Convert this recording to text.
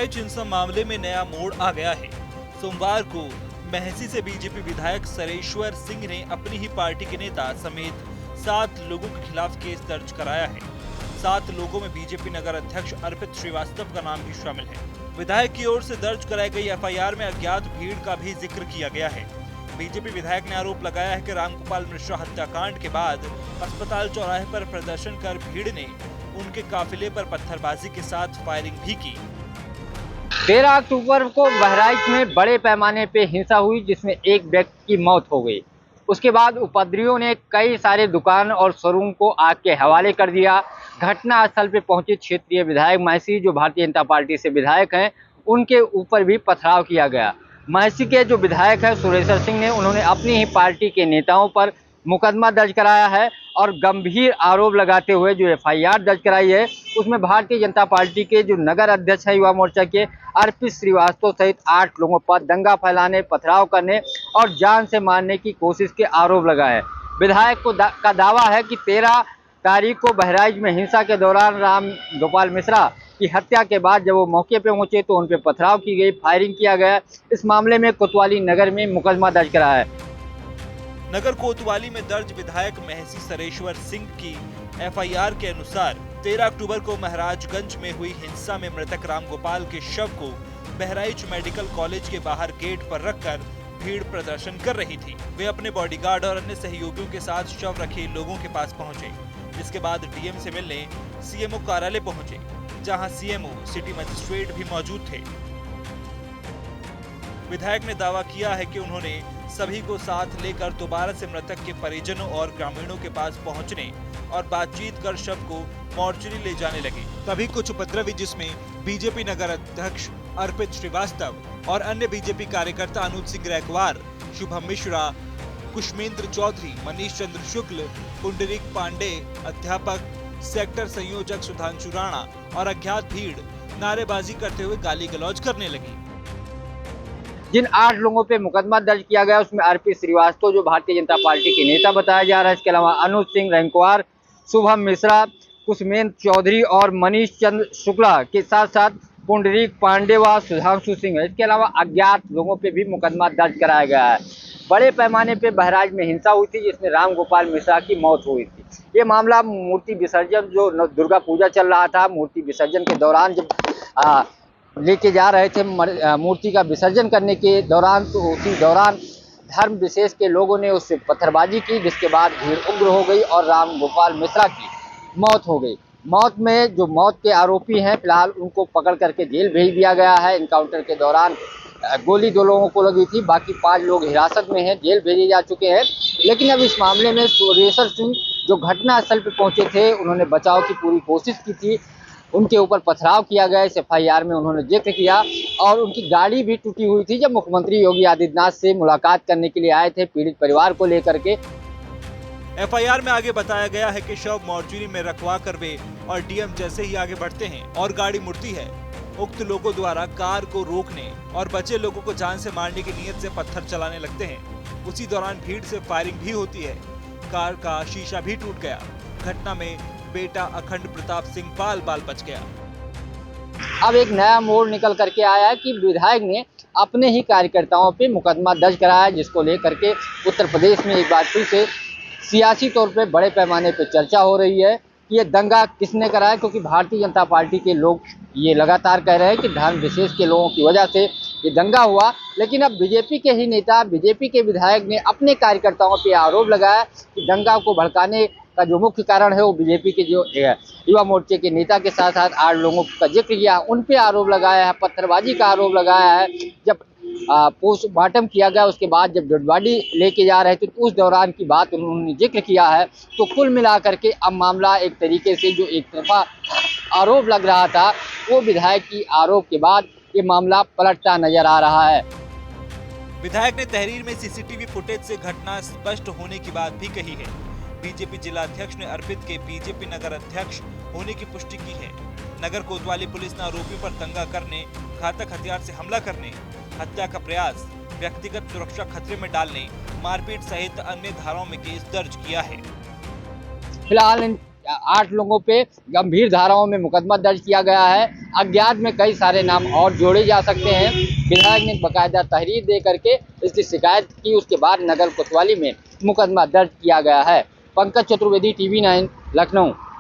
बहराइच हिंसा मामले में नया मोड़ आ गया है। सोमवार को महसी से बीजेपी विधायक सरेश्वर सिंह ने अपनी ही पार्टी के नेता समेत 7 लोगों के खिलाफ केस दर्ज कराया है। 7 लोगों में बीजेपी नगर अध्यक्ष अर्पित श्रीवास्तव का नाम भी शामिल है। विधायक की ओर से दर्ज कराई गई एफआईआर में अज्ञात भीड़ का भी जिक्र किया गया है। बीजेपी विधायक ने आरोप लगाया है कि रामगोपाल मिश्रा हत्याकांड के बाद अस्पताल चौराहे पर प्रदर्शन कर भीड़ ने उनके काफिले पर पत्थरबाजी के साथ फायरिंग भी की। 13 अक्टूबर को बहराइच में बड़े पैमाने पे हिंसा हुई, जिसमें एक व्यक्ति की मौत हो गई। उसके बाद उपद्रवियों ने कई सारे दुकान और शोरूम को आग के हवाले कर दिया। घटना स्थल पे पहुंचे क्षेत्रीय विधायक महसी, जो भारतीय जनता पार्टी से विधायक हैं, उनके ऊपर भी पथराव किया गया। महसी के जो विधायक है सुरेश्वर सिंह ने, उन्होंने अपनी ही पार्टी के नेताओं पर मुकदमा दर्ज कराया है और गंभीर आरोप लगाते हुए जो एफआईआर दर्ज कराई है, उसमें भारतीय जनता पार्टी के जो नगर अध्यक्ष है युवा मोर्चा के अर्पित श्रीवास्तव सहित 8 लोगों पर दंगा फैलाने, पथराव करने और जान से मारने की कोशिश के आरोप लगाए। विधायक का दावा है कि 13 तारीख को बहराइच में हिंसा के दौरान राम गोपाल मिश्रा की हत्या के बाद जब वो मौके पे पहुंचे तो उन पे पथराव की गई, फायरिंग किया गया। इस मामले में कोतवाली नगर में मुकदमा दर्ज कराया है। नगर कोतवाली में दर्ज विधायक महसी सरेश्वर सिंह की एफआईआर के अनुसार 13 अक्टूबर को महाराजगंज में हुई हिंसा में मृतक रामगोपाल के शव को बहराइच मेडिकल कॉलेज के बाहर गेट पर रखकर भीड़ प्रदर्शन कर रही थी। वे अपने बॉडीगार्ड और अन्य सहयोगियों के साथ शव रखे लोगों के पास पहुंचे, जिसके बाद डीएम से मिलने सीएमओ कार्यालय पहुंचे, जहां सीएमओ सिटी मजिस्ट्रेट भी मौजूद थे। विधायक ने दावा किया है कि उन्होंने सभी को साथ लेकर दोबारा से मृतक के परिजनों और ग्रामीणों के पास पहुंचने और बातचीत कर शव को मोर्चरी ले जाने लगे। तभी कुछ उपद्रवी, जिसमें बीजेपी नगर अध्यक्ष अर्पित श्रीवास्तव और अन्य बीजेपी कार्यकर्ता अनुज सिंह रैकवार, शुभम मिश्रा, कुशमेंद्र चौधरी, मनीष चंद्र शुक्ल, पुंडरीक पांडे, अध्यापक, सेक्टर संयोजक सुधांशु राणा और अज्ञात भीड़ नारेबाजी करते हुए गाली गलौज करने लगी। जिन 8 लोगों पे मुकदमा दर्ज किया गया उसमें अर्पित श्रीवास्तव जो भारतीय जनता पार्टी के नेता बताया जा रहा है, इसके अलावा अनुज सिंह रैंकवार, शुभम मिश्रा, कुशमेंद्र चौधरी और मनीष चंद्र शुक्ला के साथ साथ पुंडरीक पांडे व सुधांशु सिंह है। इसके अलावा अज्ञात लोगों पे भी मुकदमा दर्ज कराया गया है। बड़े पैमाने पे बहराइच में हिंसा हुई थी, जिसमें रामगोपाल मिश्रा की मौत हुई थी। ये मामला मूर्ति विसर्जन, जो दुर्गा पूजा चल रहा था, मूर्ति विसर्जन के दौरान जब लेके जा रहे थे मूर्ति का विसर्जन करने के दौरान, तो उसी दौरान धर्म विशेष के लोगों ने उससे पत्थरबाजी की, जिसके बाद भीड़ उग्र हो गई और रामगोपाल मिश्रा की मौत हो गई। मौत में जो मौत के आरोपी हैं, फिलहाल उनको पकड़ करके जेल भेज दिया गया है। इनकाउंटर के दौरान गोली 2 लोगों को लगी थी, बाकी 5 लोग हिरासत में हैं, जेल भेजे जा चुके हैं। लेकिन अब इस मामले में सुरेश्वर सिंह जो घटना स्थल पर पहुंचे थे, उन्होंने बचाव की पूरी कोशिश की थी, उनके ऊपर पथराव किया गया। इस एफआईआर में उन्होंने जिक्र किया और उनकी गाड़ी भी टूटी हुई थी जब मुख्यमंत्री योगी आदित्यनाथ से मुलाकात करने के लिए आए थे पीड़ित परिवार को लेकर के। एफआईआर में आगे बताया गया है कि शव मोर्चरी में रखवा कर वे और डीएम जैसे ही आगे बढ़ते हैं और गाड़ी मुड़ती है, उक्त लोगों द्वारा कार को रोकने और बचे लोगों को जान से मारने की नीयत से पत्थर चलाने लगते हैं। उसी दौरान भीड़ से फायरिंग भी होती है। कार का शीशा भी टूट गया। घटना में बेटा अखंड प्रताप सिंह बाल बाल बच गया। अब एक नया मोड़ निकल करके आया है कि विधायक ने अपने ही कार्यकर्ताओं पे मुकदमा दर्ज कराया, जिसको लेकर के उत्तर प्रदेश में एक बार फिर से सियासी तौर पे बड़े पैमाने पे चर्चा हो रही है कि ये दंगा किसने कराया, क्योंकि भारतीय जनता पार्टी के लोग ये लगातार कह रहे हैं कि धर्म विशेष के लोगों की वजह से ये दंगा हुआ। लेकिन अब बीजेपी के ही नेता, बीजेपी के विधायक ने अपने कार्यकर्ताओं पे आरोप लगाया कि दंगा को भड़काने का जो मुख्य कारण है वो बीजेपी के जो युवा मोर्चे के नेता के साथ साथ 8 लोगों का जिक्र किया, उन पे आरोप लगाया है, पत्थरबाजी का आरोप लगाया है। जब पोस्टमार्टम किया गया, उसके बाद जब डेड बॉडी लेके जा रहे थे तो उस दौरान की बात उन्होंने जिक्र किया है। तो कुल मिलाकर के अब मामला एक तरीके से जो एक तरफा आरोप लग रहा था, वो विधायक की आरोप के बाद ये मामला पलटता नजर आ रहा है। विधायक ने तहरीर में सीसीटीवी फुटेज से घटना स्पष्ट होने की बात भी कही है। बीजेपी जिला अध्यक्ष ने अर्पित के बीजेपी नगर अध्यक्ष होने की पुष्टि की है। नगर कोतवाली पुलिस ने आरोपियों पर दंगा करने, घातक हथियार से हमला करने, हत्या का प्रयास, व्यक्तिगत सुरक्षा खतरे में डालने, मारपीट सहित अन्य धाराओं में केस दर्ज किया है। फिलहाल इन 8 लोगों पे गंभीर धाराओं में मुकदमा दर्ज किया गया है। अज्ञात में कई सारे नाम और जोड़े जा सकते हैं। विधायक ने बाकायदा तहरीर दे करके इसकी शिकायत की, उसके बाद नगर कोतवाली में मुकदमा दर्ज किया गया है। पंकज चतुर्वेदी, TV9, लखनऊ।